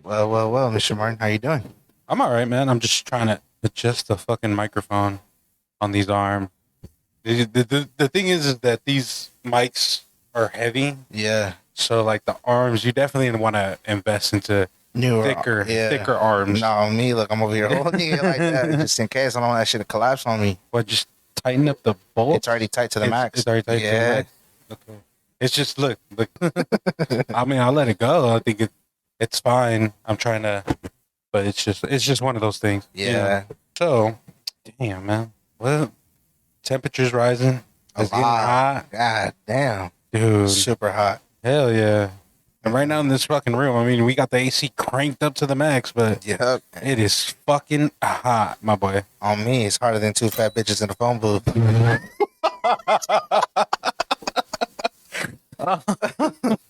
Well, Mr. Martin, how you doing? I'm all right, man. I'm just trying to adjust the fucking microphone on these arms. The thing is that these mics are heavy, Yeah, so like the arms, you definitely want to invest into new. Yeah. thicker arms. No, me. Look, I'm over here holding it like that, just in case I don't want that shit to collapse on me. But just tighten up the bolts. It's already tight to the max. It's already tight to the Yeah. max. Okay. It's just look. I mean, I'll let it go. I think it's fine. I'm trying to, but it's just one of those things. Yeah. You know? So, damn, man. Well, temperature's rising. A It's getting lot. hot, God damn. dude. Super hot. Hell yeah. And right now in this fucking room, I mean, we got the AC cranked up to the max, but Yep. it is fucking hot, my boy. On me, it's harder than two fat bitches in the phone booth.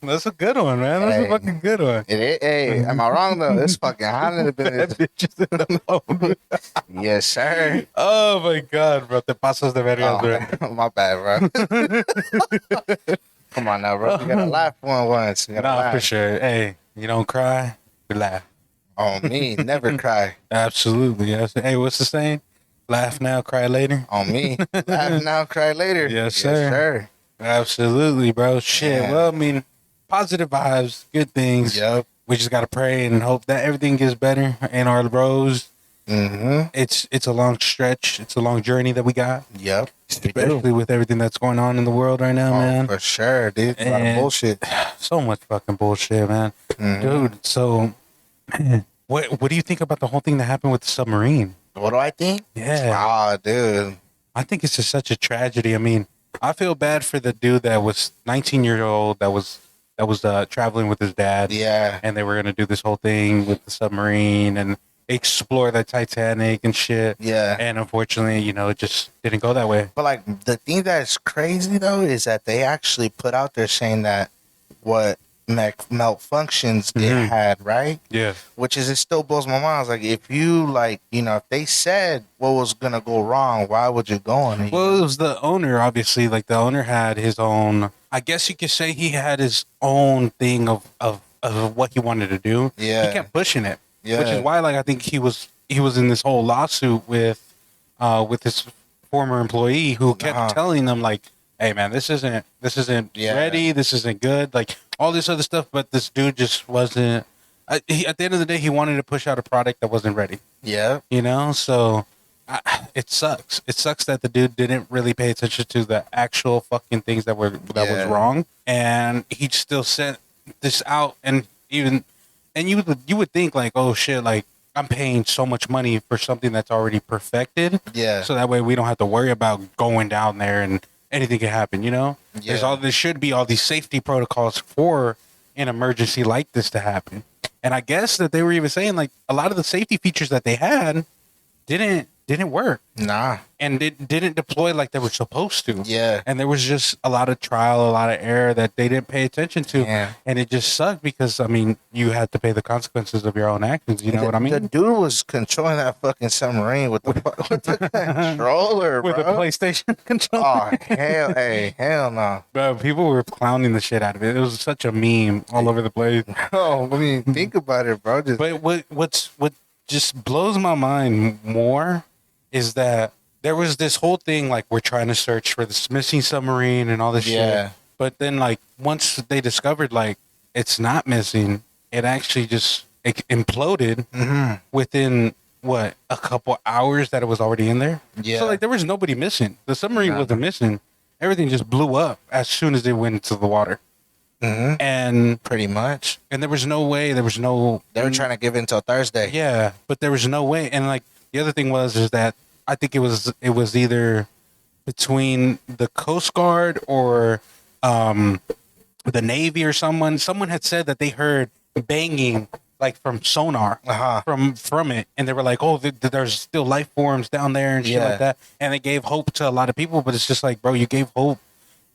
That's a good one, man. That's Hey. a fucking good one. It is. Hey, am I wrong though? It's fucking hot in the business. Bitches in the phone. Yes, sir. Oh my god, bro. Te pasas de vergas, bro. Oh, my bad, bro. Come on now, bro. We gotta laugh one once. We gotta Nah, laugh. for sure. Hey, you don't cry, you laugh. On me, never cry. Absolutely. Yes. Hey, what's the saying? Laugh now, cry later. On me, laugh now, cry later. Yes, sir. sir. Absolutely, bro. Shit. Yeah. Well, I mean, positive vibes, good things. Yep. We just gotta pray and hope that everything gets better in our roads. Mm-hmm. It's a long stretch. It's a long journey that we got, Yep. We do. especially with everything that's going on in the world right now, Oh, man. for sure, dude. A lot of And- bullshit. So much fucking bullshit, man. Mhm. Dude, so what do you think about the whole thing that happened with the submarine? What do I think? Yeah. Ah, dude. I think it's just such a tragedy. I mean, I feel bad for the dude that was 19 years old that was traveling with his dad, Yeah. and they were gonna do this whole thing with the submarine and explore the Titanic and shit. Yeah. And unfortunately, it just didn't go that way. But like the thing that's crazy though is that they actually put out there saying that what malfunctions Mhm. it had, right? Yeah. Which is, it still blows my mind. I was like, if you if they said what was gonna go wrong, why would you go on it? Well, it was the owner, obviously. Like the owner had his own. I guess you could say he had his own thing of what he wanted to do. Yeah. He kept pushing it. Yeah. Which is why, like, I think he was in this whole lawsuit with his former employee who kept Uh-huh. telling them like, "Hey, man, this isn't Yeah. ready. This isn't good. Like all this other stuff." But this dude just wasn't. At the end of the day, he wanted to push out a product that wasn't ready. Yeah. So it sucks. It sucks that the dude didn't really pay attention to the actual fucking things that was Yeah. wrong, and he still sent this out. And you would think like, oh shit, like I'm paying so much money for something that's already perfected, Yeah. so that way we don't have to worry about going down there and anything can happen. Yeah. There should be all these safety protocols for an emergency like this to happen. And I guess that they were even saying like a lot of the safety features that they had didn't work Nah. and it didn't deploy like they were supposed to. Yeah. And there was just a lot of trial, a lot of error that they didn't pay attention to. Yeah. And it just sucked because I mean you had to pay the consequences of your own actions. You know what I mean? The dude was controlling that fucking submarine with the controller, With bro. a PlayStation controller. Oh hell no. Bro, people were clowning the shit out of it. It was such a meme all over the place. Oh, I mean, think about it, bro. Just But what just blows my mind more is that there was this whole thing like we're trying to search for this missing submarine and all this Yeah. shit. But then like once they discovered like it's not missing, it actually just imploded within what a couple hours that it was already in there. Yeah. So like there was nobody missing. The submarine Nah. wasn't missing. Everything just blew up as soon as it went into the water. And pretty much. there was no way. There was no. They were trying to give it until Thursday. Yeah, but there was no way. And like the other thing is that I think it was either between the Coast Guard or the Navy or someone. Someone had said that they heard banging like from sonar Uh-huh. from it, and they were like, "Oh, there's still life forms down there and shit Yeah. like that." And it gave hope to a lot of people, but it's just like, bro, you gave hope,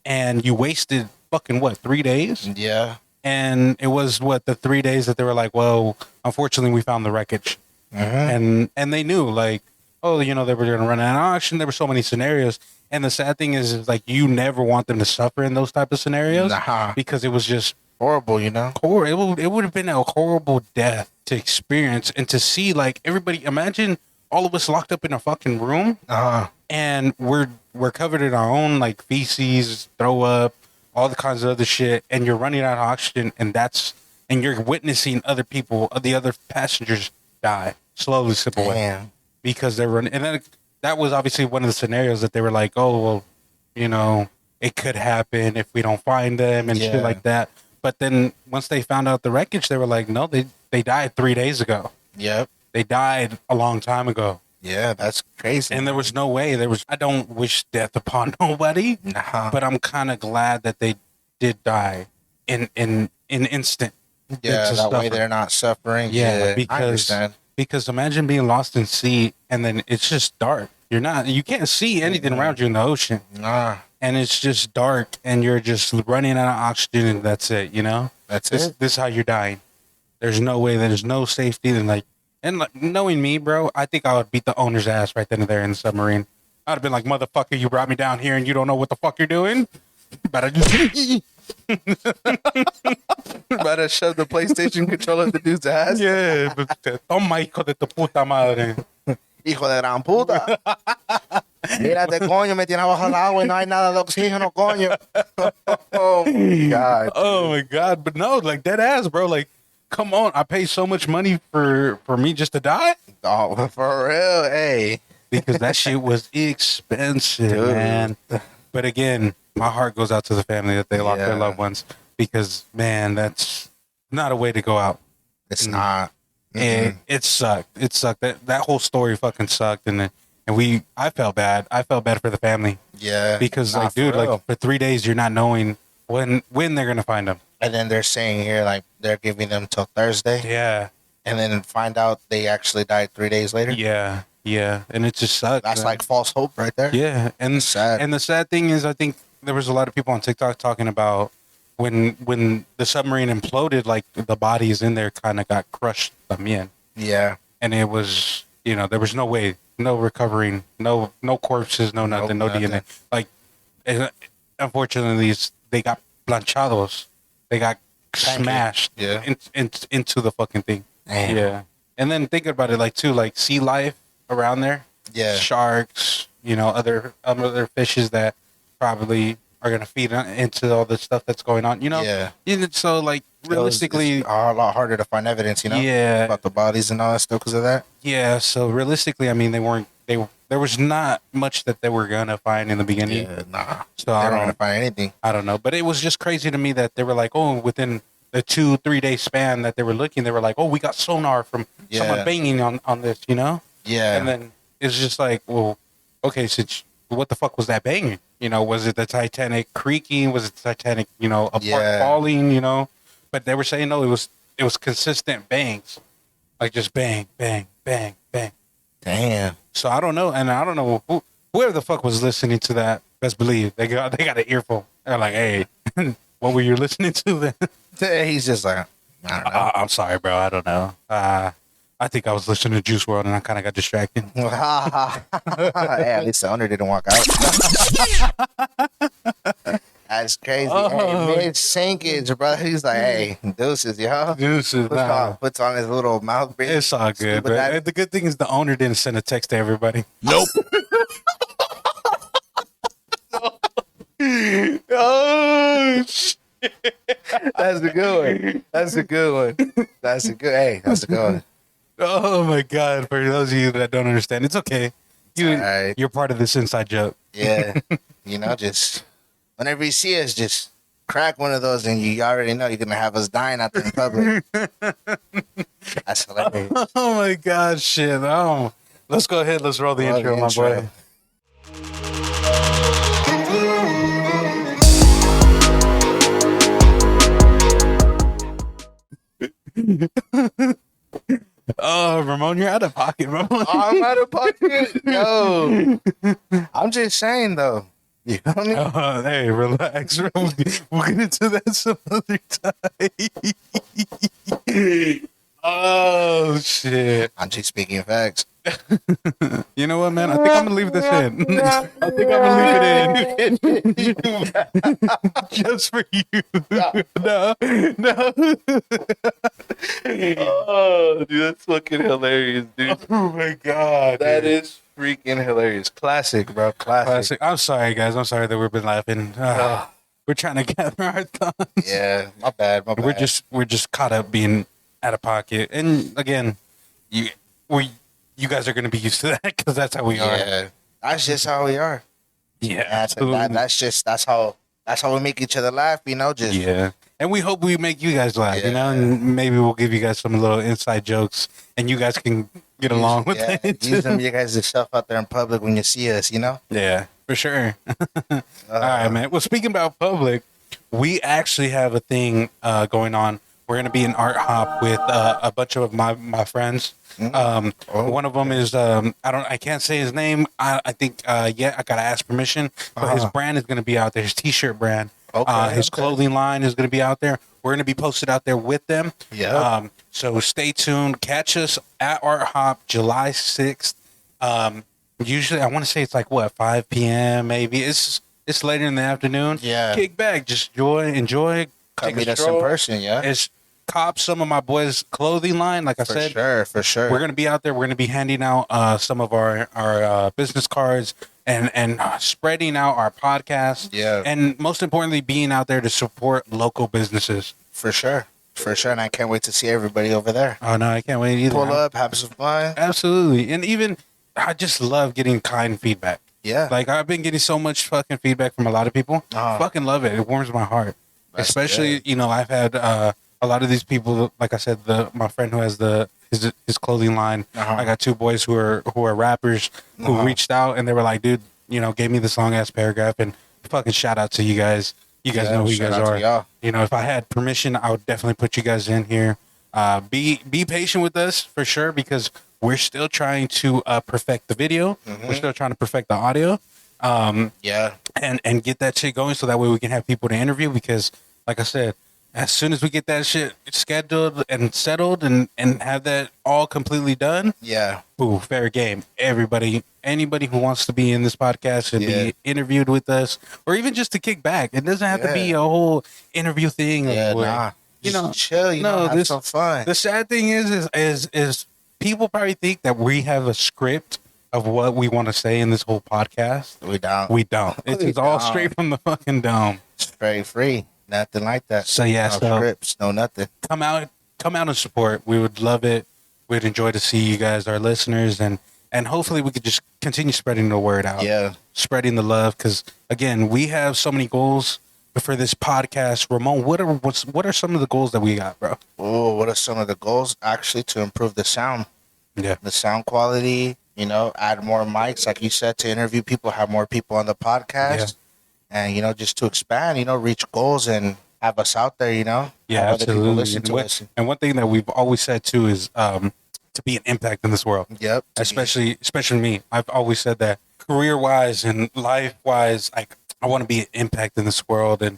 and you wasted fucking what 3 days. Yeah. And it was the 3 days that they were like, well, unfortunately, we found the wreckage, and they knew like, oh, they were going to run an auction. There were so many scenarios, and the sad thing is like you never want them to suffer in those type of scenarios Nah. because it was just Horrible, you know? horrible. It would have been a horrible death to experience and to see, like, everybody. Imagine all of us locked up in a fucking room, and we're covered in our own like feces, throw up, all the kinds of other shit, and you're running out of oxygen, and you're witnessing other people, the other passengers die, slowly slip away. Damn. Because they're running. And then that was obviously one of the scenarios that they were like, oh, well, you know, it could happen if we don't find them and shit like that. But then once they found out the wreckage, they were like, no, they died 3 days ago. Yep. They died a long time ago. Yeah, that's crazy. And there was no way. I don't wish death upon nobody, but I'm kind of glad that they did die in instant. Yeah, that way they're not suffering. Yeah, I understand. Because imagine being lost in sea and then it's just dark. You can't see anything around you in the ocean. Nah. And it's just dark and you're just running out of oxygen and that's it, you know? That's This is how you're dying. There's no way, there's no safety. And knowing me, bro, I think I would beat the owner's ass right then and there in the submarine. I'd have been like, motherfucker, you brought me down here and you don't know what the fuck you're doing? Better just... Better shove the PlayStation controller in the dude's ass. Yeah, but toma, hijo de tu puta madre. Hijo de gran puta. Mírate, coño, me tiene bajo el agua y no hay nada de oxígeno, coño. Oh, my God. Oh, my God. But no, like, dead ass, bro. Like, come on. I pay so much money for me just to die? Oh, for real, hey. Because that shit was expensive, Dude. man. But again, my heart goes out to the family that they lost their loved ones. Because, man, that's not a way to go out. It's not. It sucked. It sucked. That whole story fucking sucked. And I felt bad. I felt bad for the family. Yeah. Because, Nah, like, dude, for real. like, for 3 days, you're not knowing when they're going to find them. And then they're saying here, like, they're giving them till Thursday. Yeah. And then find out they actually died 3 days later. Yeah. Yeah. And it just sucked. That's man. like false hope right there. Yeah. And Sad. And the sad thing is, I think there was a lot of people on TikTok talking about when the submarine imploded, like, the bodies in there kind of got crushed también. Yeah. And it was, there was no way, no recovering, no corpses, no nothing, no nothing. DNA. Like, unfortunately, they got planchados. They got smashed into the fucking thing. Damn. Yeah. And then thinking about it, like, too, like, sea life around there. Yeah. Sharks, other fishes that probably are going to feed into all the stuff that's going on, Yeah. And so, like, realistically... It's a lot harder to find evidence, Yeah. about the bodies and all that stuff because of that. Yeah, so realistically, I mean, there was not much that they were going to find in the beginning. Yeah, nah. So They're I not don't, going to find anything. I don't know. But it was just crazy to me that they were like, oh, within the 2-3 day span that they were looking, they were like, oh, we got sonar from someone banging on this, Yeah. And then it's just like, well, okay, so what the fuck was that banging? Was it the Titanic creaking? Was it the Titanic, apart falling, But they were saying, no, it was consistent bangs. Like just bang, bang, bang, bang. Damn. So I don't know. And I don't know whoever the fuck was listening to that, best believe they got an earful. They're like, hey, what were you listening to then? He's just like, I don't know. I'm sorry, bro. I don't know. I think I was listening to Juice WRLD and I kind of got distracted. Hey, at least the owner didn't walk out. That's crazy. Hey, mid sinkage, bro. He's like, hey, deuces, yo. Deuces, nah. Puts on his little mouth breathe. It's all good, bro. And the good thing is the owner didn't send a text to everybody. Nope. Oh, shit. That's a good one. That's a good one. That's a good one. Oh my God! For those of you that don't understand, it's okay. You're part of this inside joke. Yeah, just whenever you see us, just crack one of those, and you already know you're gonna have us dying out there in public. That's hilarious. Oh my God! Shit! Oh, let's go ahead. Let's roll the intro, my boy. Oh, Ramon, you're out of pocket, Ramon. I'm out of pocket. No, I'm just saying though. You know what I mean? Hey, relax. We'll get into that some other time. Oh shit! I'm just speaking facts. You know what, man? I think I'm gonna leave this in. I think I'm gonna leave it in just for you. No, no. Oh, dude, that's fucking hilarious, dude. Oh my god, That dude. is freaking hilarious. Classic, bro. Classic. Classic. I'm sorry, guys. I'm sorry that we've been laughing. We're trying to gather our thoughts. Yeah, my bad. My bad. We're just caught up being out of pocket, and again, you guys are gonna be used to that because that's how we are. Yeah, that's just how we are. Yeah, That's how we make each other laugh. You know, just yeah. And we hope we make you guys laugh, you know, Yeah. and maybe we'll give you guys some little inside jokes, and you guys can get along with yeah, it. use them you guys' stuff out there in public when you see us. You know. Yeah, for sure. All right, man. Well, speaking about public, we actually have a thing going on. We're going to be in Art Hop with a bunch of my friends. One of them is I can't say his name. I think I gotta ask permission. But his brand is going to be out there. His T-shirt brand. His clothing line is going to be out there. We're going to be posted out there with them. Yeah. So stay tuned. Catch us at Art Hop July 6th. Usually, I want to say it's like 5 p.m. maybe. It's later in the afternoon. Yeah. Kick back, just enjoy. Come Take meet a us in stroll. person. Yeah. It's cop some of my boys' clothing line. Like I said, For sure. we're gonna be out there. We're gonna be handing out some of our business cards and spreading out our podcast. Yeah. And most importantly, being out there to support local businesses. For sure. And I can't wait to see everybody over there. Oh no, I can't wait either. Pull up, have some fun. Absolutely, and even I just love getting kind feedback. Yeah. Like I've been getting so much fucking feedback from a lot of people. Fucking love it. It warms my heart. That's Especially, I've had a lot of these people. Like I said, my friend who has his clothing line. I got two boys who are rappers who reached out and they were like, dude, gave me this long ass paragraph and fucking shout out to you guys. You guys know who you shout guys out to are. y'all. If I had permission, I would definitely put you guys in here. Be patient with us for sure because we're still trying to perfect the video. We're still trying to perfect the audio. Yeah. And get that shit going so that way we can have people to interview because like I said, as soon as we get that shit scheduled and settled and have that all completely done, Yeah. ooh, fair game. Anybody who wants to be in this podcast and be interviewed with us or even just to kick back. It doesn't have to be a whole interview thing. Yeah, where, nah. You know, Just chill, have some fun. The sad thing is people probably think that we have a script of what we want to say in this whole podcast. We don't. We don't. It's We just all don't. straight from the fucking dome. It's very free. Nothing like that. So yeah, no so scripts, no nothing. come out and support. We would love it. We'd enjoy to see you guys, our listeners, and hopefully we could just continue spreading the word out. Yeah. Spreading the love because again, we have so many goals for this podcast. Ramon, what are some of the goals that we got, bro? Oh, what are some of the goals? Actually, to improve the sound, Yeah. the sound quality. Add more mics, like you said, to interview people, have more people on the podcast, and just to expand. Reach goals and have us out there. Yeah, have other people absolutely. listen to us. And one thing that we've always said too is to be an impact in this world. Yep. Especially me. I've always said that career wise and life wise, like I want to be an impact in this world and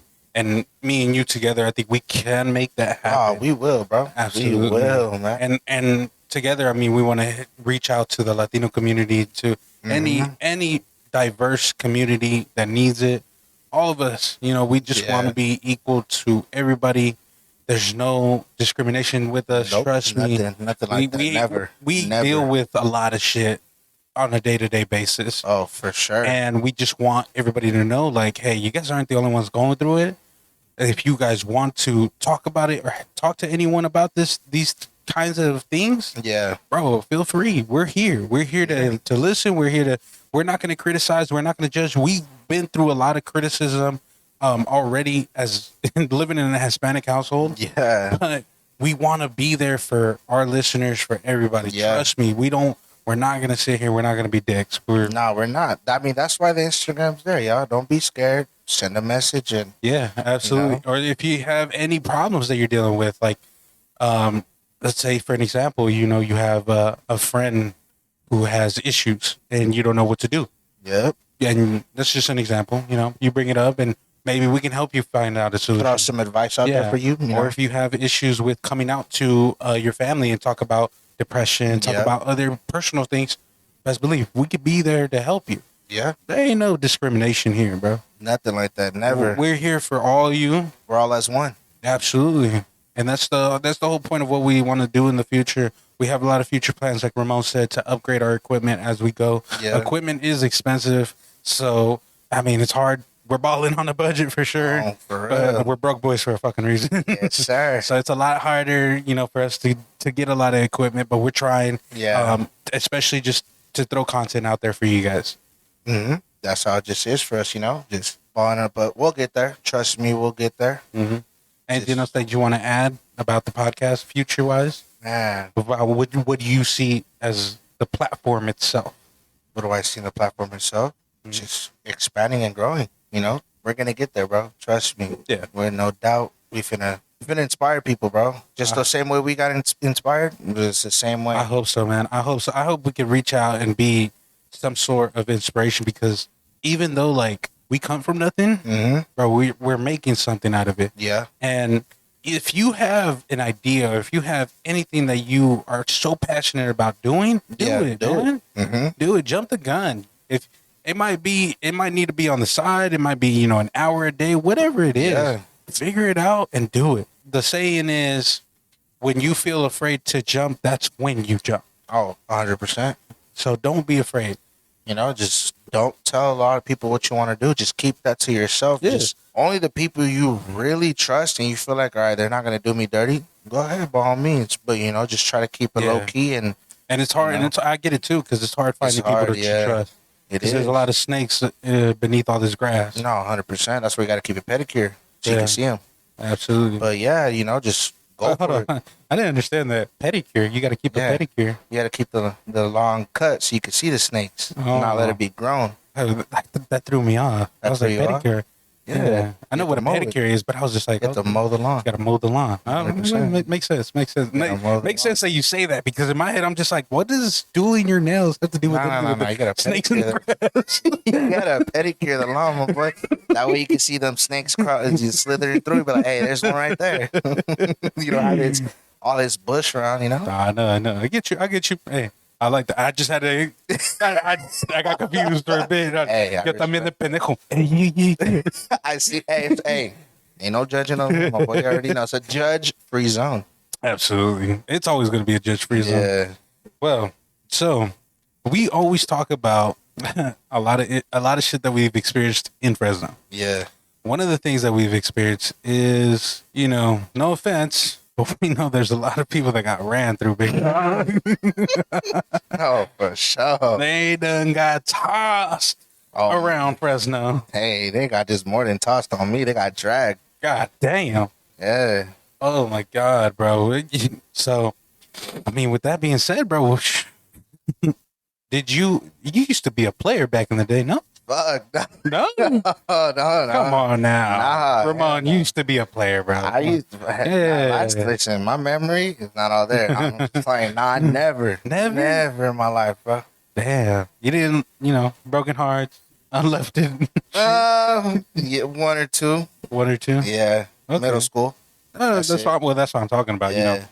me and you together, I think we can make that Oh, happen. we will, bro. Absolutely. We will, man. And together, I mean, we want to reach out to the Latino community, to any diverse community that needs it. All of us, we just want to be equal to everybody. There's no discrimination with us. Nope, Trust me. nothing like that. Never. We Never. deal with a lot of shit on a day-to-day basis. Oh, for sure. And we just want everybody to know, like, hey, you guys aren't the only ones going through it. If you guys want to talk about it or talk to anyone about these kinds of things, Yeah. bro, feel free. We're here. We're here to listen. We're not going to criticize. We're not going to judge. We've been through a lot of criticism already as living in a Hispanic household. Yeah. But we want to be there for our listeners, for everybody. Yeah. Trust me. We're not going to sit here. We're not going to be dicks. No, we're not. I mean, that's why the Instagram's there, y'all. Don't be scared. Send a message and Yeah, absolutely. Or if you have any problems that you're dealing with, like, let's say for an example, you have a friend who has issues and you don't know what to do. yep. And that's just an example, you bring it up and maybe we can help you find out a solution. Throw some advice out there for you. Or if you have issues with coming out to your family and talk about depression, talk about other personal things, best believe we could be there to help you. Yeah. There ain't no discrimination here, bro. Nothing like that. Never. We're here for all you. We're all as one. Absolutely. And that's the whole point of what we want to do in the future. We have a lot of future plans, like Ramon said, to upgrade our equipment as we go. Yeah. Equipment is expensive, so I mean it's hard. We're balling on a budget for sure. Oh, for but real. we're broke boys for a fucking reason. Yes, sir. So it's a lot harder, you know, for us to get a lot of equipment, but we're trying. Yeah. Especially just to throw content out there for you guys. Mm-hmm. That's how it just is for us, you know, just balling up. But we'll get there. Trust me, we'll get there. Mm-hmm. Anything else that you want to add about the podcast future wise? Man, What do you see as the platform itself? what do I see in the platform itself? Mm-hmm. Just expanding and growing. You know, we're gonna get there, bro. Trust me. Yeah. We're no doubt. We finna inspire people, bro. Just the same way we got inspired. It's the same way. I hope so, man. I hope so. I hope we can reach out and be some sort of inspiration, because even though like we come from nothing, Mm-hmm. bro, we're making something out of it. Yeah. And if you have an idea, or if you have anything that you are so passionate about doing, do it, man. Mm-hmm. Do it. Jump the gun. If it might need to be on the side. It might be, you know, an hour a day, whatever it is. Yeah. Figure it out and do it. The saying is, when you feel afraid to jump, that's when you jump. Oh, 100%. So don't be afraid. You know, just don't tell a lot of people what you want to do. Just keep that to yourself. Yeah. Just only the people you really trust and you feel like, all right, they're not going to do me dirty. Go ahead, by all means. But, you know, just try to keep it Yeah. low key. And And it's hard, You know? and I get it too, because it's hard finding hard, people to yeah. trust. it 'Cause is. there's a lot of snakes beneath all this grass. No, 100%. That's why you got to keep it pedicure so you Yeah. can see them. Absolutely. But, yeah, you know, just go Hold for it. on. I didn't understand that pedicure. You got to keep Yeah. a pedicure. You got to keep the long cut so you can see the snakes. Oh. Not let it be grown. That threw me off. I That was like, threw you off? pedicure. Yeah. I know You what a have to mow it. pedicure is, but I was just like, You have to mow the lawn. got to mow the lawn. 100%. Makes sense. Makes sense. You gotta mow the Makes lawn. sense that you say that, because in my head, I'm just like, what does doing your nails have to do with No. the You got to snakes in pedicure. the grass? You got to pedicure the lawn, my boy. That way you can see them snakes slithering through. But like, hey, there's one right there. You don't have all this bush around, you know? I know. I get you. Hey, I like that. I just had to. I got confused for a bit. Hey, I Yo también de pendejo. Hey. I see. Hey, ain't no judging on my boy. You already know. It's a judge-free zone. Absolutely. It's always going to be a judge-free zone. Yeah. Well, so we always talk about a lot of shit that we've experienced in Fresno. Yeah. One of the things that we've experienced is, you know, no offense, but we know there's a lot of people that got ran through big. Oh, for sure. They done got tossed Oh, around Fresno. hey, they got this more than tossed on me. They got dragged. God damn. Yeah. Oh my God, bro. So, I mean, with that being said, bro, you used to be a player back in the day, no? Fuck. No? No. Come on now. Nah, Ramon, you used to be a player, bro. I used to, Yeah. listen, my memory is not all there. I'm playing. Nah, never. Never? Never in my life, bro. Damn. You didn't, you know, broken hearts, unlifted, Yeah, one or two. one or two? Yeah. Okay. Middle school. That's it. what, well, that's what I'm talking about, you Yeah.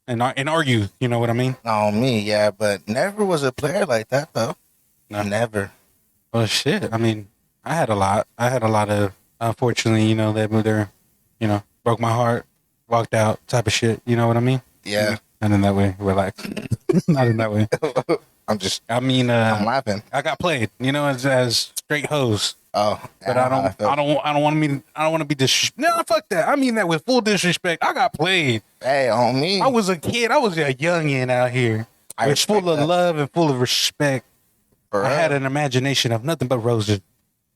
know. In our youth, you know what I mean? On me, yeah, but never was a player like that though. No. Never. Well, shit. I mean, I had a lot of, unfortunately, you know, that moved there, you know, broke my heart, walked out type of shit. You know what I mean? Yeah. Not in that way. Relax. Not in that way. I mean, I'm laughing. I got played, you know, as straight hoes. Oh, But I don't want to be no, fuck that. I mean that with full disrespect. I got played. Hey, on me. I was a kid. I was a youngin' out here. I It's respect full of that. love and full of respect. For I had real. an imagination of nothing but roses,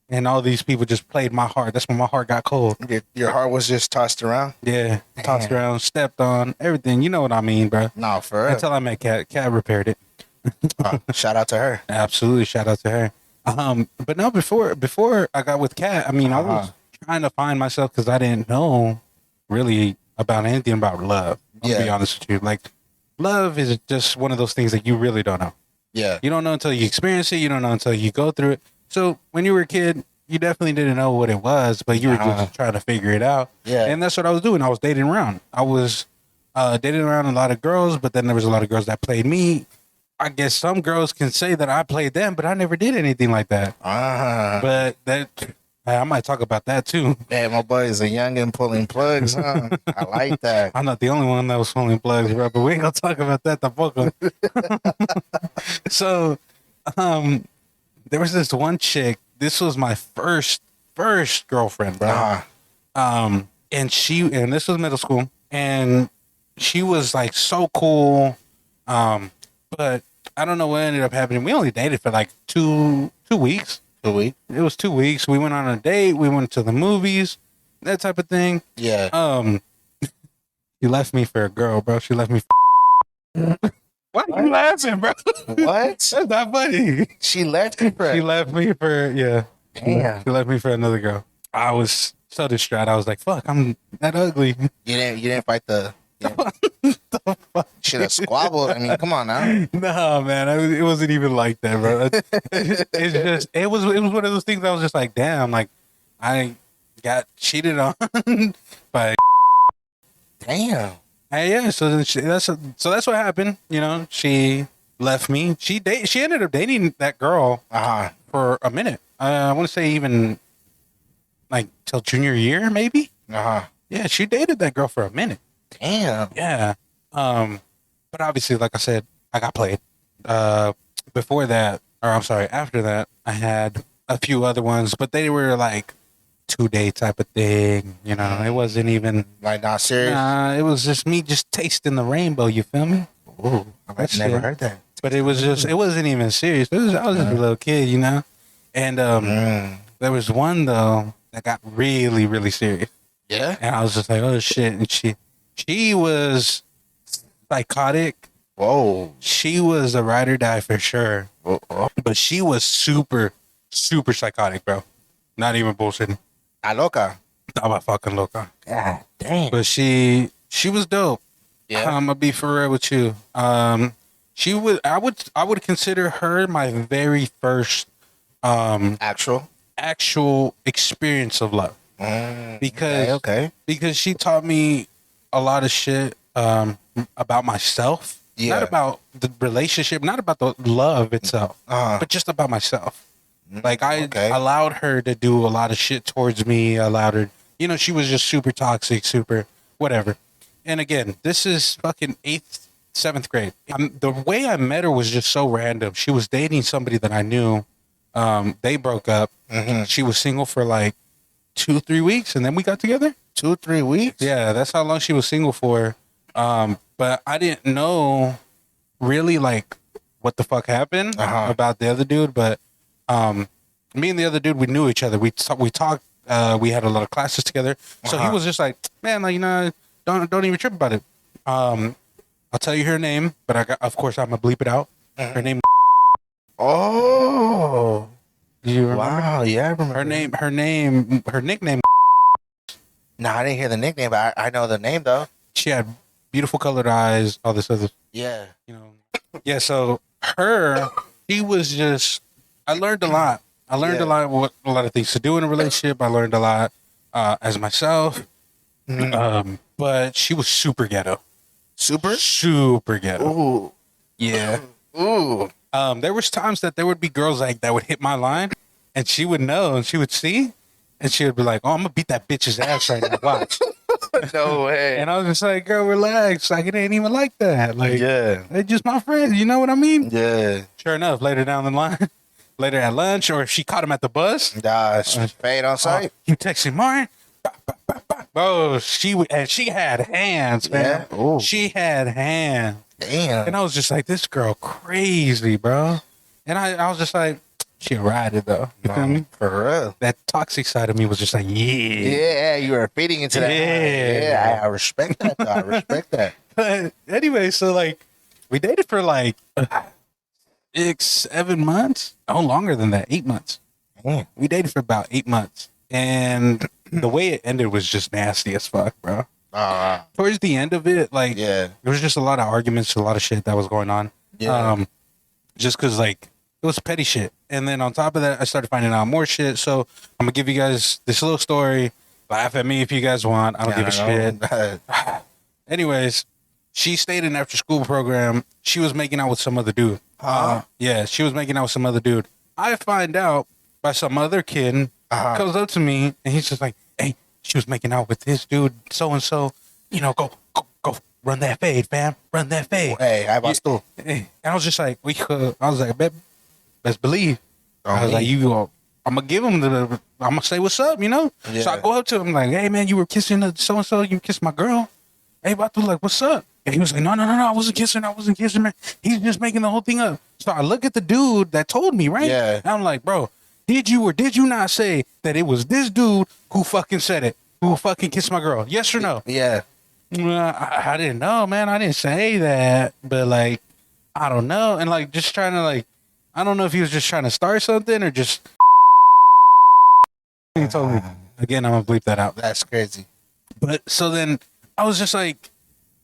and all these people just played my heart. That's when my heart got cold. Your heart was just tossed around. Yeah, tossed Damn. around, stepped on, everything. You know what I mean, bro. No, for real. Until I met Kat. Kat repaired it. Shout out to her. Absolutely, shout out to her. But no, before I got with Kat, I mean, I was trying to find myself because I didn't know really about anything about love. I'll be Yeah. honest with you. Like, love is just one of those things that you really don't know. Yeah. You don't know until you experience it. You don't know until you go through it. So when you were a kid, you definitely didn't know what it was, but you were just trying to figure it out. Yeah. And that's what I was doing. I was dating around. I was dating around a lot of girls, but then there was a lot of girls that played me. I guess some girls can say that I played them, but I never did anything like that. But I might talk about that too. Man, my boy is a youngin' pulling plugs, huh? I like that. I'm not the only one that was pulling plugs, bro, but we ain't gonna talk about that tampoco. So, there was this one chick. This was my first girlfriend, bro. And this was middle school, and she was like so cool. But I don't know what ended up happening. We only dated for like two weeks. 2 weeks. It was 2 weeks. We went on a date. We went to the movies, that type of thing. Yeah. She left me for a girl, bro. She left me. Why are you laughing, bro? What? That's not funny. She left you for. She left me for Damn. She left me for another girl. I was so distraught. I was like, "Fuck, I'm that ugly." You didn't fight the. Should have squabbled. I mean, come on now. No, man, it wasn't even like that, bro. It's just it was one of those things. I was just like, damn, like I got cheated on by. Damn. Hey, yeah, so that's what happened. You know, she left me. She ended up dating that girl for a minute. I want to say even like till junior year, maybe. Yeah, she dated that girl for a minute. Damn. Yeah. But obviously, like I said, I got played. Before that, or I'm sorry, after that, I had a few other ones, but they were like 2-day type of thing. You know, it wasn't even like not serious. It was just me just tasting the rainbow. You feel me? Ooh, I've never heard that. But it wasn't even serious. I was just a little kid, you know. And there was one though that got really, really serious. Yeah. And I was just like, oh shit. And she was psychotic. Whoa. She was a ride or die for sure. Whoa. But she was super, super psychotic, bro. Not even bullshitting. Loca. Estaba fucking loca. God damn. But she was dope. Yeah. I'm gonna be for real with you. I would consider her my very first actual experience of love. Because she taught me a lot of shit about myself. Yeah. Not about the relationship, not about the love itself, but just about myself. Like I allowed her to do a lot of shit towards me. I allowed her, you know, she was just super toxic, super whatever. And again, this is fucking 8th, 7th grade. The way I met her was just so random. She was dating somebody that I knew. They broke up. She was single for like 2-3 weeks, and then we got together. 2-3 weeks? Yeah, that's how long she was single for. But I didn't know really like what the fuck happened about the other dude. But me and the other dude, we knew each other. We talked. We had a lot of classes together. So he was just like, man, like, you know, don't even trip about it. I'll tell you her name, but of course I'm gonna bleep it out. Her name. Oh. Do you remember? Wow, yeah, I remember. Her nickname. No, I didn't hear the nickname, but I know the name though. She had beautiful colored eyes, all this other. Yeah. You know. Yeah. So she was just. I learned a lot. I learned a lot of things to do in a relationship. I learned a lot as myself. But she was super ghetto. Super ghetto. Ooh. Yeah. Ooh. There was times that there would be girls like that would hit my line, and she would know, and she would see, and she would be like, "Oh, I'm gonna beat that bitch's ass right now. Watch." No way. And I was just like, "Girl, relax. Like it ain't even like that. Like, they're just my friends. You know what I mean?" Yeah. Sure enough, later down the line, later at lunch, or if she caught him at the bus, fade on sight. You texting Martin. Oh, she had hands, man. Yeah. She had hands. Damn. And I was just like, this girl crazy, bro. And I was just like, she ride it though. You feel me? For real. That toxic side of me was just like, yeah, you were feeding into that. Yeah, I respect that though. I respect that. But anyway, so like we dated for like 6-7 months. No, longer than that, 8 months. Damn. We dated for about 8 months. And the way it ended was just nasty as fuck, bro. Towards the end of it, like, there was just a lot of arguments, a lot of shit that was going on. Yeah. Just because, like, It was petty shit. And then on top of that, I started finding out more shit. So I'm gonna give you guys this little story. Laugh at me if you guys want. I don't give a shit. Anyways, she stayed in after school program. She was making out with some other dude. Yeah, she was making out with some other dude. I find out by some other kid comes up to me and he's just like, "Hey, she was making out with this dude, so and so. You know, go, run that fade, fam. Run that fade." Hey, I was too. And I was just like, I was like, best believe. I was like, I'm gonna give him I'm gonna say what's up, you know? Yeah. So I go up to him like, "Hey man, you were kissing so and so, you kissed my girl. Hey, Batu, like, what's up?" And he was like, no, I wasn't kissing, man. He's just making the whole thing up. So I look at the dude that told me, right? Yeah. And I'm like, bro, did you or did you not say that it was this dude who fucking said it? Who fucking kissed my girl? Yes or no? Yeah. I didn't know, man. I didn't say that, but like, I don't know. And like, just trying to like, I don't know if he was just trying to start something or just. He told me again. I'm gonna bleep that out. That's crazy. But so then I was just like,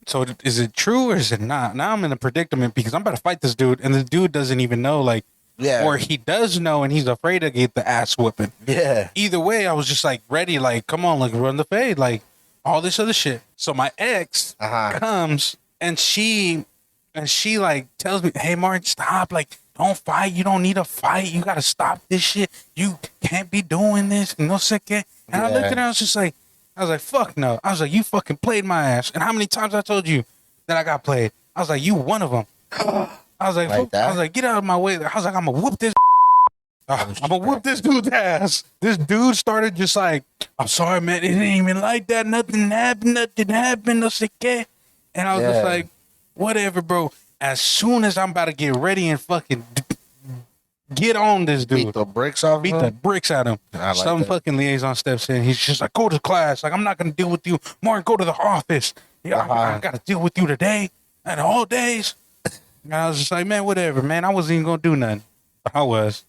so is it true or is it not? Now I'm in a predicament because I'm about to fight this dude, and the dude doesn't even know, like, Yeah. or he does know, and he's afraid to get the ass whooping. Yeah. Either way, I was just like ready, like, come on, like, run the fade, like all this other shit. So my ex comes and she like tells me, "Hey Martin, stop, like, don't fight. You don't need to fight. You gotta stop this shit. You can't be doing this." And no second. And I looked at her, I was like, fuck no. I was like, you fucking played my ass. And how many times I told you that I got played? I was like, you one of them. I was like that? I was like, get out of my way. I was like, I'm gonna whoop this. I'm gonna whoop this dude's ass. This dude started just like, "I'm sorry, man. It ain't even like that. Nothing happened. No second." And I was just like, whatever, bro. As soon as I'm about to get ready and fucking get on this dude, Beat the bricks off beat him? the bricks out of him. I like Some that. fucking liaison steps in. He's just like, "Go to class. Like, I'm not gonna deal with you. Martin, go to the office. Yeah, I gotta deal with you today and all days." And I was just like, man, whatever, man. I wasn't even gonna do nothing. But I was.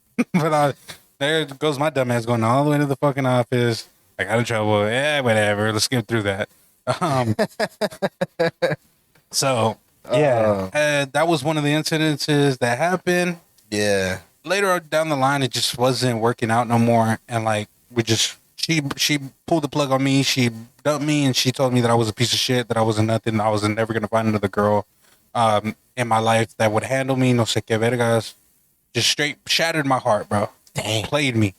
There goes my dumb ass going all the way to the fucking office. I got in trouble. Yeah, whatever. Let's skip through that. So yeah, that was one of the incidences that happened. Yeah. Later down the line, it just wasn't working out no more, and like she pulled the plug on me. She dumped me, and she told me that I was a piece of shit, that I wasn't nothing, I was never gonna find another girl in my life that would handle me. No sé qué vergas. Just straight shattered my heart, bro. Dang. Played me.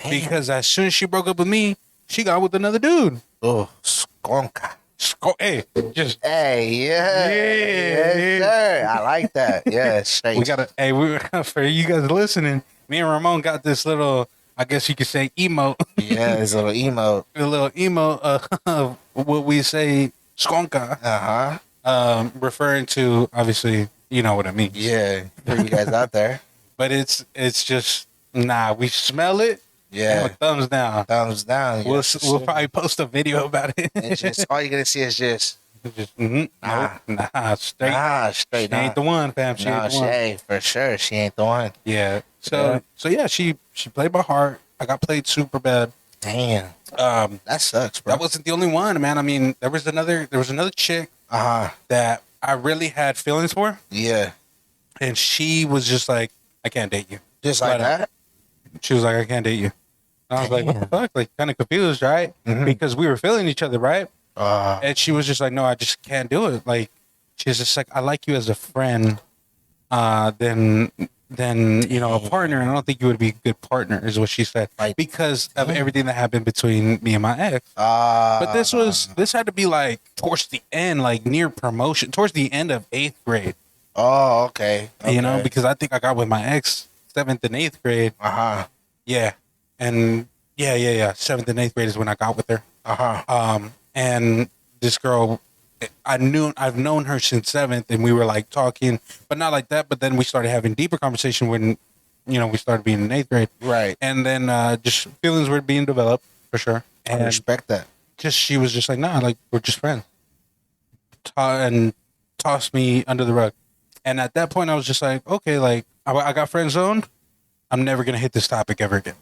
Because as soon as she broke up with me, she got with another dude. Oh, skonka. Hey, just Hey, yeah. Yes, sir. I like that. Yeah, straight. we gotta. Hey, for you guys listening, me and Ramon got this little, I guess you could say, emote. Yeah, it's a little emo. A little emote of what we say, skonka, referring to, obviously, you know what I mean. Yeah, for you guys out there. But it's just, nah, we smell it. Yeah. And a thumbs down. Thumbs down. We'll Yeah. probably post a video about it. It's just all you're gonna see is just Just, nah, straight. straight. She ain't the one, fam. She No, ain't the she one. ain't for sure. She ain't the one. Yeah. So yeah, she played my heart. I got played super bad. Damn, that sucks, bro. That wasn't the only one, man. I mean, there was another chick that I really had feelings for, Yeah, and she was just like, "I can't date you." just like Flat out. that. She was like, "I can't date you." And I was like, "What the fuck?" Like, kind of confused, right? Because we were feeling each other, right? And she was just like, "No, I just can't do it." Like, she's just like, "I like you as a friend, then you know, a partner, and I don't think you would be a good partner," is what she said, Like- because of everything that happened between me and my ex. But this had to be like towards the end, like near promotion, towards the end of 8th grade. Oh, okay. You know, because I think I got with my ex 7th and 8th grade. Yeah, and yeah. 7th and 8th grade is when I got with her. And this girl, I've known her since 7th, and we were like talking, but not like that. But then we started having deeper conversation when, you know, we started being in 8th grade. Right. And then just feelings were being developed for sure. I And respect that. she was just like, nah, like, we're just friends. And tossed me under the rug. And at that point, I was just like, okay, like, I got friend zoned. I'm never gonna hit this topic ever again.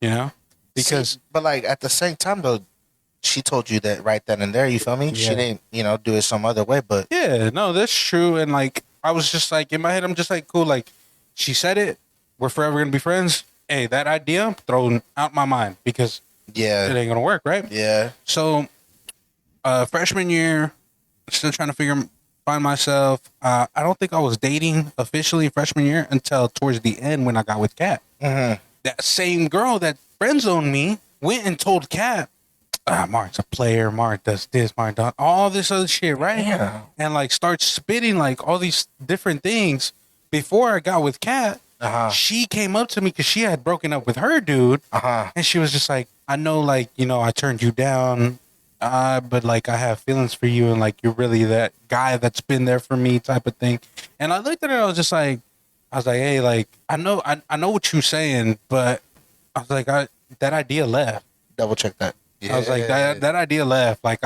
You know, because But like at the same time though, she told you that right then and there. You feel me? She Yeah. didn't, do it some other way. But yeah, no, that's true. And like, I was just like, in my head, I'm just like, cool. Like, she said it, we're forever gonna be friends. Hey, that idea thrown out my mind because it Yeah. ain't gonna work, right? Yeah. So, freshman year, still trying to find myself. I don't think I was dating officially freshman year until towards the end when I got with Kat. Mm-hmm. That same girl that friend zoned me went and told Kat, Mark's a player. Mark does this. Mark does all this other shit, right? Yeah. And like starts spitting like all these different things. Before I got with Kat, she came up to me because she had broken up with her dude, and she was just like, "I know, like I turned you down, but like I have feelings for you, and like you're really that guy that's been there for me, type of thing." And I looked at her, I was like, "Hey, like I know what you're saying, but I was like, that idea left." Double check that. Yeah. I was like, that idea left. Like,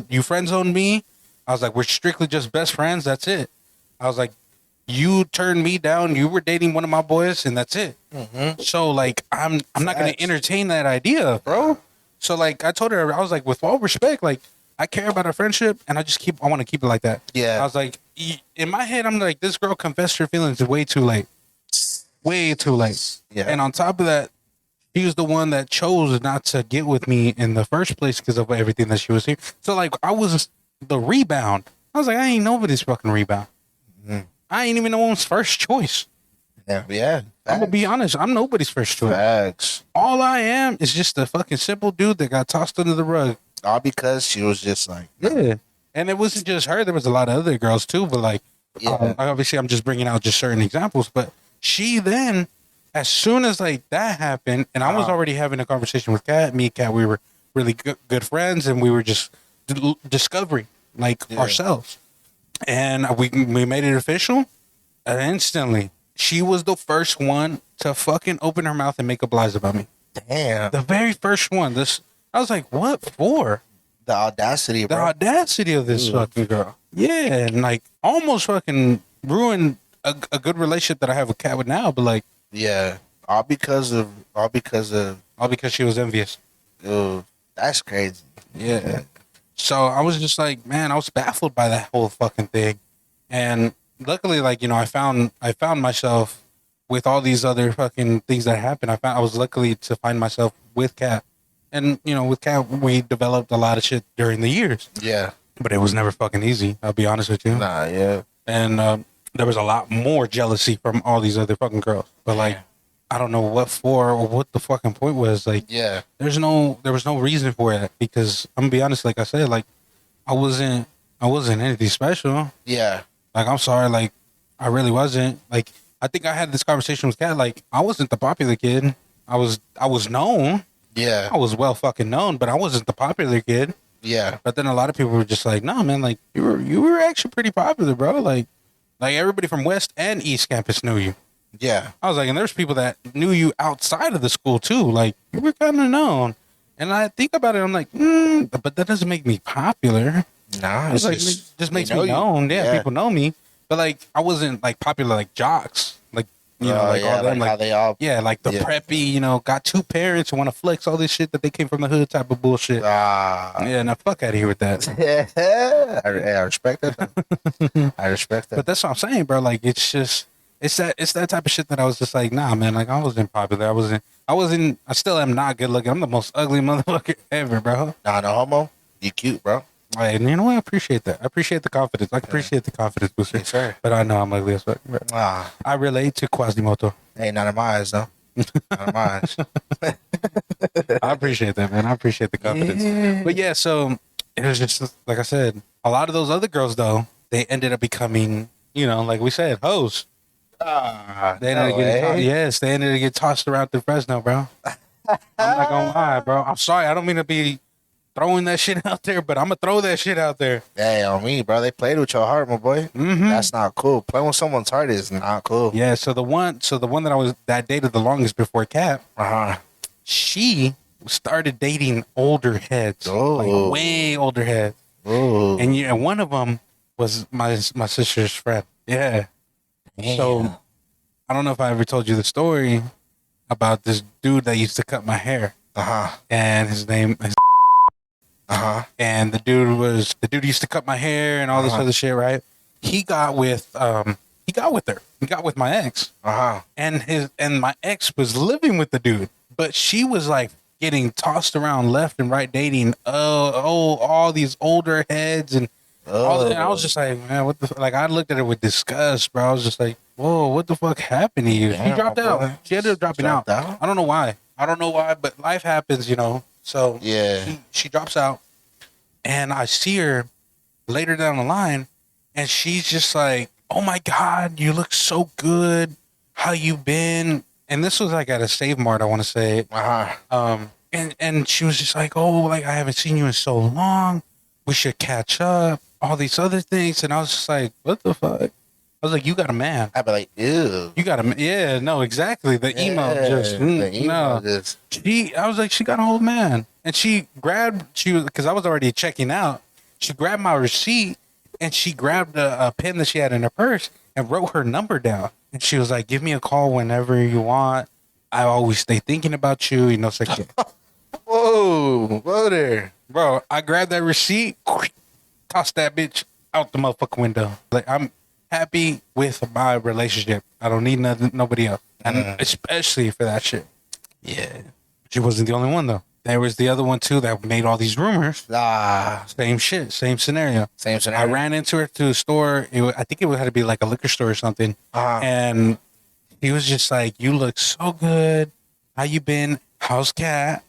you friend zoned me. I was like, we're strictly just best friends. That's it. I was like, you turned me down. You were dating one of my boys, and that's it. Mm-hmm. So like, I'm not gonna entertain that idea, bro. So like, I told her, I was like, with all respect, like, I care about our friendship, and I want to keep it like that. Yeah. I was like, in my head, I'm like, this girl confessed her feelings way too late. Way too late. Yeah. And on top of that, she was the one that chose not to get with me in the first place because of everything that she was here. So like, I was the rebound. I was like, I ain't nobody's fucking rebound. Mm. I ain't even no one's first choice. Yeah. Yeah. I'm gonna be honest. I'm nobody's first choice. Facts. All I am is just a fucking simple dude that got tossed under the rug. All because she was just like, Yeah. And it wasn't just her. There was a lot of other girls too. But like, obviously, I'm just bringing out just certain examples. But she then, as soon as like that happened, and I was already having a conversation with Kat. Me and Kat, we were really good friends, and we were just discovering like ourselves. And we made it official. And instantly, she was the first one to fucking open her mouth and make up lies about me. damn, The very first one. I was like, what for? the audacity, The bro. audacity of this fucking girl. Yeah, and like almost fucking ruined a good relationship that I have with Kat with now. But like, Yeah. All because of, all because she was envious. that's crazy. Yeah. So I was just like, man, I was baffled by that whole fucking thing. And luckily, like, I found myself with all these other fucking things that happened. I was luckily to find myself with Kat. And, with Kat, we developed a lot of shit during the years. Yeah. But it was never fucking easy. I'll be honest with you. Nah, yeah. And there was a lot more jealousy from all these other fucking girls. But like, I don't know what for or what the fucking point was. Like, Yeah. there was no reason for it because I'm gonna be honest. Like I said, like I wasn't anything special. Yeah. Like, I'm sorry. Like, I really wasn't. Like, I think I had this conversation with Kat. Like, I wasn't the popular kid. I was known. Yeah. I was well fucking known, but I wasn't the popular kid. Yeah. But then a lot of people were just like, "No, man, like you were actually pretty popular, bro. Like everybody from West and East Campus knew you." Yeah. I was like, and there's people that knew you outside of the school too. Like, you were kind of known. And I think about it, I'm like, but that doesn't make me popular. Nah, I was like, it just makes me known. Yeah, people know me. But like, I wasn't like popular like jocks. Like, like all them, like how they all. yeah, like the preppy, got two parents and want to flex all this shit that they came from the hood type of bullshit. Yeah, now fuck out of here with that. I respect that. I respect that. But that's what I'm saying, bro. Like, it's that type of shit that I was just like, nah, man. Like, I wasn't popular. I still am not good looking. I'm the most ugly motherfucker ever, bro. Nah, no homo. You cute, bro. And you know what? I appreciate that. I appreciate the confidence. I appreciate the confidence booster. Yes, sir. But I know I'm ugly as fuck. Ah, I relate to Quasimoto. hey, not in my eyes, though. Not in my eyes. I appreciate that, man. I appreciate the confidence. Yeah. But yeah, so it was just like I said. A lot of those other girls, though, they ended up becoming, like we said, hoes. They ended up they ended up getting tossed around through Fresno, bro. I'm not gonna lie, bro. I'm sorry. I don't mean to be throwing that shit out there, but I'm gonna throw that shit out there. Hey, on me, bro. They played with your heart, my boy. Mm-hmm. That's not cool. Playing with someone's heart is not cool. Yeah. So the one that dated the longest before Kat, she started dating older heads, like way older heads. Ooh. And one of them was my sister's friend. Yeah. Damn. So I don't know if I ever told you the story about this dude that used to cut my hair. And his name is and the dude used to cut my hair and all this other shit, right? He got with he got with her. He got with my ex, and my ex was living with the dude, but she was like getting tossed around left and right, dating all these older heads and. And I was just like, man, what the like? I looked at her with disgust, bro. I was just like, whoa, what the fuck happened to you? Damn, she dropped out. boy. She ended up dropping out. I don't know why. But life happens, you know. So Yeah. she drops out, and I see her later down the line, and she's just like, oh my god, you look so good. How you been? And this was like at a Save Mart, I want to say. And she was just like, oh, like I haven't seen you in so long. We should catch up. All these other things, and I was just like, "What the fuck?" I was like, "You got a man." I'd be like, "Ew." You got a yeah, no, exactly. The email just no. I was like, she got a whole man, and she was because I was already checking out. She grabbed my receipt, and she grabbed a pen that she had in her purse and wrote her number down. And she was like, "Give me a call whenever you want. I always stay thinking about you." You know, it's like, whoa there, bro. I grabbed that receipt. Toss that bitch out the motherfucking window. Like, I'm happy with my relationship. I don't need nobody else. And especially for that shit. Yeah. She wasn't the only one, though. There was the other one, too, that made all these rumors. Same shit. Same scenario. I ran into her to a store. I think it had to be like a liquor store or something. And he was just like, you look so good. How you been? How's Cat?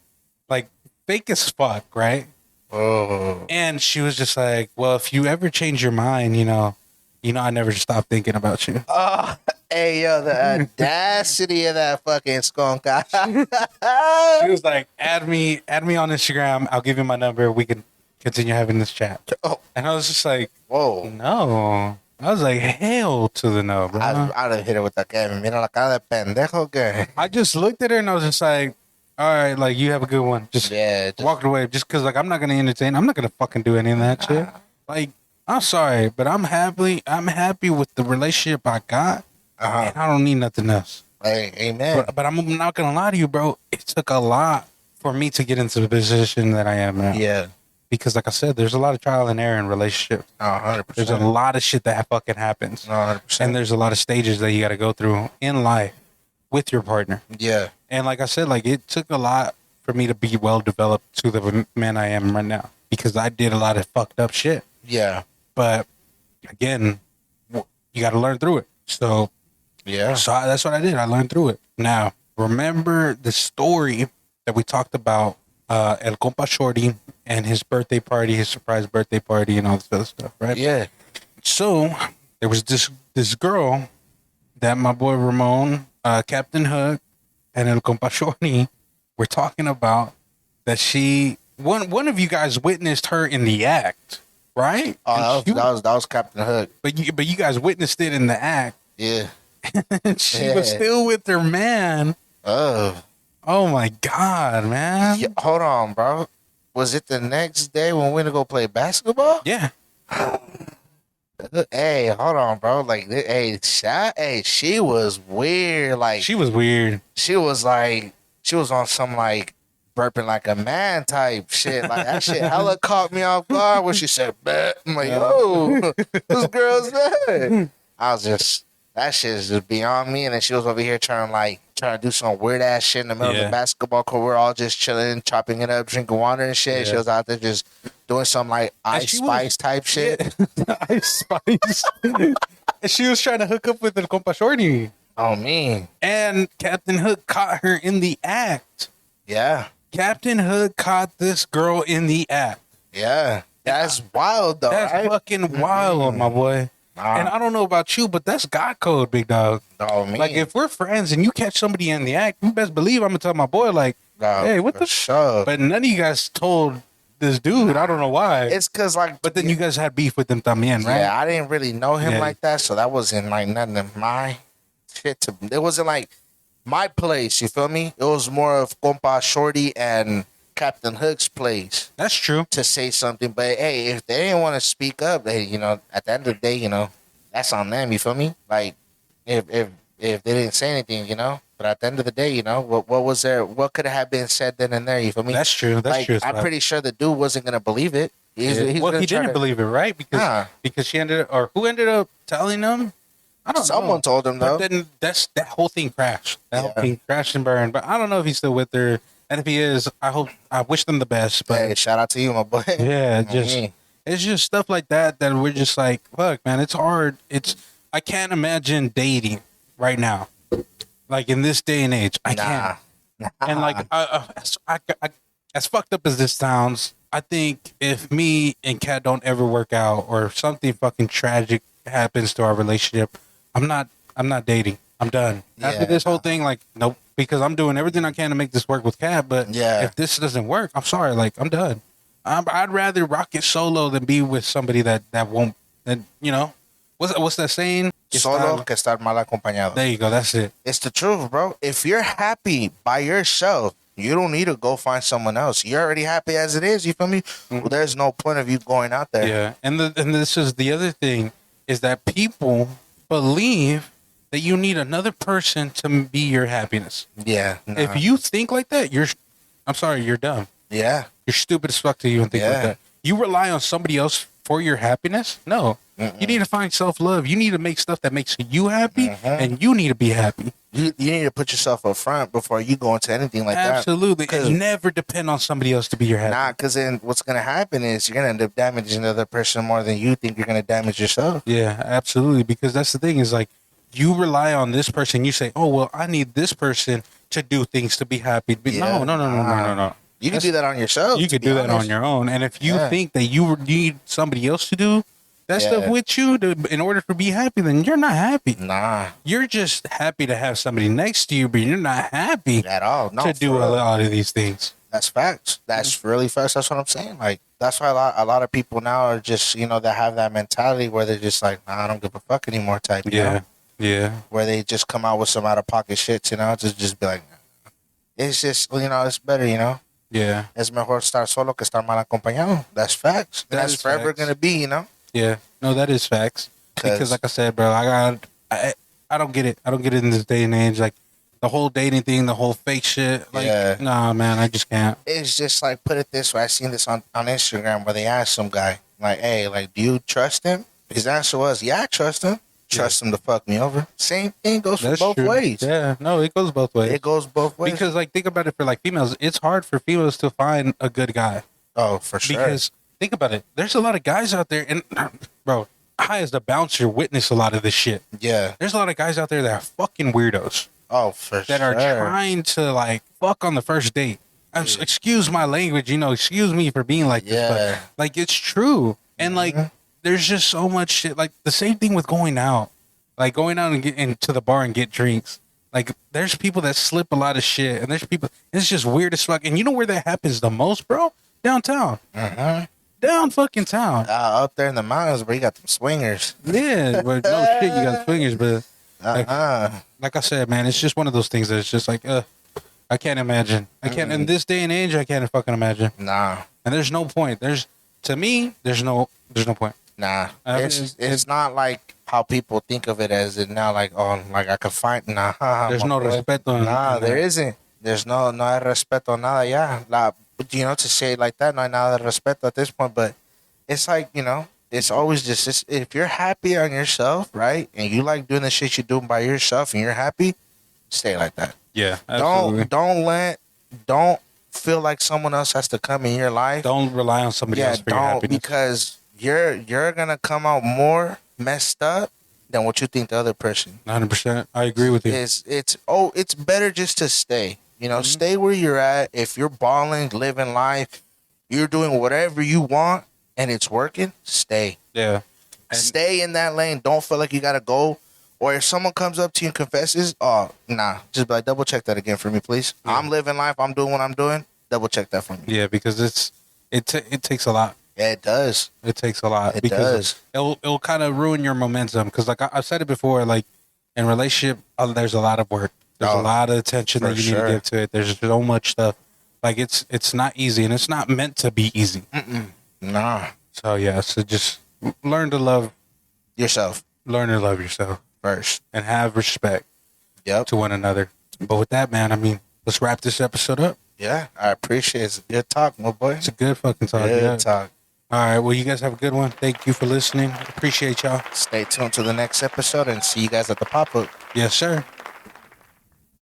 Like, fake as fuck, right? Oh. And she was just like, well, if you ever change your mind, you know, I never stop thinking about you. Oh, hey, yo, the audacity of that fucking skunk. She was like, add me on Instagram. I'll give you my number. We can continue having this chat. Oh. And I was just like, whoa. No. I was like, hell to the no, bro. I'd have hit her with the game. Mira la cara de pendejo que. I just looked at her and I was just like, all right, like, you have a good one. Just walked away. Just because, like, I'm not going to entertain. I'm not going to fucking do any of that shit. Like, I'm sorry, but I'm happy with the relationship I got. And I don't need nothing else. Hey, amen. But I'm not going to lie to you, bro. It took a lot for me to get into the position that I am now. Yeah. Because, like I said, there's a lot of trial and error in relationships. 100%. There's a lot of shit that fucking happens. 100%. And there's a lot of stages that you got to go through in life with your partner. Yeah. And like I said, like, it took a lot for me to be well developed to the man I am right now because I did a lot of fucked up shit. Yeah. But again, you got to learn through it. So yeah. So that's what I did. I learned through it. Now, remember the story that we talked about, El Compa Shorty and his birthday party, his surprise birthday party, and all this other stuff, right? Yeah. So there was this girl that my boy Ramon, Captain Hook, and El Compa Shorty were talking about that one of you guys witnessed her in the act, right? Oh, that was Captain Hook. But you guys witnessed it in the act. Yeah. And she was still with her man. Oh my God, man. Yeah, hold on, bro. Was it the next day when we went to go play basketball? Yeah. Hey, hold on, bro. Like, she was weird. Like, she was weird. She was on some like burping like a man type shit. Like that shit hella caught me off guard when she said, "Bet." I'm like, "Oh, this girl's that." I was just, that shit is just beyond me. And then she was over here trying to do some weird ass shit in the middle of the basketball court. We're all just chilling, chopping it up, drinking water and shit. Yeah. She was out there just doing some like Ice Spice type shit. Yeah. Ice Spice. And she was trying to hook up with the Compa Shorty. Oh, me. And Captain Hook caught her in the act. Yeah. Captain Hook caught this girl in the act. Yeah. That's wild, though. That's fucking wild, my boy. And I don't know about you, but that's God code, big dog. Oh, me. Like, if we're friends and you catch somebody in the act, you best believe I'm going to tell my boy, like, hey, what the sure. But none of you guys told this dude. I don't know why. It's because, like... But then you guys had beef with him también, right? Yeah, I didn't really know him like that, so that wasn't, like, nothing of my shit. It wasn't, like, my place, you feel me? It was more of Compa Shorty and Captain Hook's place. That's true. To say something, but, hey, if they didn't want to speak up, they, at the end of the day, that's on them, you feel me? Like, if they didn't say anything, but at the end of the day, what was there? What could have been said then and there? You feel me? That's true. That's true. I'm pretty sure the dude wasn't gonna believe it. He didn't believe it, right? Because who ended up telling him I don't Someone know. told him though. But then that whole thing crashed. That whole Yeah. thing crashed and burned. But I don't know if he's still with her. And if he is, I wish them the best. But Hey, shout out to you, my boy. yeah, Mhm. it's just stuff like that we're just like, fuck, man, it's hard. I can't imagine dating right now, like in this day and age. I can't. And like, as fucked up as this sounds, I think if me and Kat don't ever work out, or if something fucking tragic happens to our relationship, I'm not dating. I'm done. After Yeah. this whole thing, like, nope, because I'm doing everything I can to make this work with Kat. But Yeah. if this doesn't work, I'm sorry. Like, I'm done. I'd rather rock it solo than be with somebody that won't. That, you know, what's that saying? Solo que estar mal acompañado. There you go. That's it. It's the truth, bro. If you're happy by yourself, you don't need to go find someone else. You're already happy as it is. You feel me? Well, there's no point of you going out there. Yeah, and this is the other thing, is that people believe that you need another person to be your happiness. Yeah. Nah. If you think like that, I'm sorry, you're dumb. Yeah. You're stupid as fuck to even think like Yeah. that. You rely on somebody else for your happiness? No. You need to find self-love. You need to make stuff that makes you happy, and you need to be happy. You need to put yourself up front before you go into anything like Absolutely. that. And never depend on somebody else to be your happy. Nah, because then what's going to happen is you're going to end up damaging the other person more than you think you're going to damage yourself. Yeah, absolutely. Because that's the thing, is like, you rely on this person. You say, oh, well, I need this person to do things to be happy. But Yeah. no. You can do that on yourself. You to could be do that on honest. your own. And if you Yeah. think that you need somebody else to do that stuff Yeah. with you in order to be happy, then you're not happy. Nah, You're just happy to have somebody next to you, but you're not happy at all. No, to do for a real. lot of these things. That's facts. That's really facts. That's what I'm saying. Like, that's why a lot of people now are just, that have that mentality where they're just like, nah, I don't give a fuck anymore type. you know? Yeah. Where they just come out with some out of pocket shit, to just be like, it's just, it's better, Yeah. Es mejor estar solo que estar mal acompañado. That's facts. That That's is forever facts. going to be, Yeah. No, that is facts. Because like I said, bro, I don't get it. I don't get it in this day and age. Like, the whole dating thing, the whole fake shit. Like, Yeah. nah, man, I just can't. It's just like, put it this way. I seen this on Instagram where they asked some guy, like, hey, like, do you trust him? His answer was, yeah, I trust him. Trust him to fuck me over. Same thing goes for That's both true. ways. Yeah. No, it goes both ways. It goes both ways. Because, like, think about it for, like, females. It's hard for females to find a good guy. Oh, for sure. Because, think about it. There's a lot of guys out there, and, bro, I as the bouncer witness a lot of this shit. Yeah. There's a lot of guys out there that are fucking weirdos Oh, for that sure. are trying to, like, fuck on the first date. Excuse my language, excuse me for being like this, Yeah. but, like, it's true. And, like, there's just so much shit. Like, the same thing with going out. Like, going out and get into the bar and get drinks. Like, there's people that slip a lot of shit, and there's people, it's just weird as fuck. And you know where that happens the most, bro? Downtown. Down fucking town. Up there in the mountains, bro, you got them swingers. Yeah, but no shit, you got swingers, but Uh-huh. like I said, man, it's just one of those things that's just like, I can't imagine. I can't, in this day and age, I can't fucking imagine. Nah. And there's no point. To me, there's no point. Nah. I mean, It's not like how people think of it as it now, like, oh, like I can find. Nah. There's my no boy. respeto. Nah, there isn't. There's no hay respeto, nada, yeah. Like, to say it like that, no hay nada de respeto at this point, but it's like, it's always just, if you're happy on yourself, right, and you like doing the shit you're doing by yourself and you're happy, stay like that. Yeah, absolutely. Don't feel like someone else has to come in your life. Don't rely on somebody else for your Don't, happiness. because you're gonna come out more messed up than what you think the other person 100%. I agree with you. is. It's better just to stay. Stay where you're at. If you're balling, living life, you're doing whatever you want, and it's working. Stay. Yeah. Stay in that lane. Don't feel like you gotta go. Or if someone comes up to you and confesses, oh nah, just be like, double check that again for me, please. Yeah. I'm living life. I'm doing what I'm doing. Double check that for me. Yeah, because it takes a lot. Yeah, it does. It takes a lot. It because does. It'll kind of ruin your momentum. Because like I've said it before, like in relationship, there's a lot of work. There's Oh, a lot of attention that for you need sure. to give to it. There's so much stuff. Like it's not easy, and it's not meant to be easy. Nah, So yeah, so just learn to love yourself yourself first. and have respect Yep. to one another. But with that, man, I mean, let's wrap this episode up. Yeah, I appreciate it. It's a good talk, my boy. It's a good fucking talk. Good Yeah. talk. All right. Well, you guys have a good one. Thank you for listening. Appreciate y'all. Stay tuned to the next episode and see you guys at the pop-up. Yes, sir.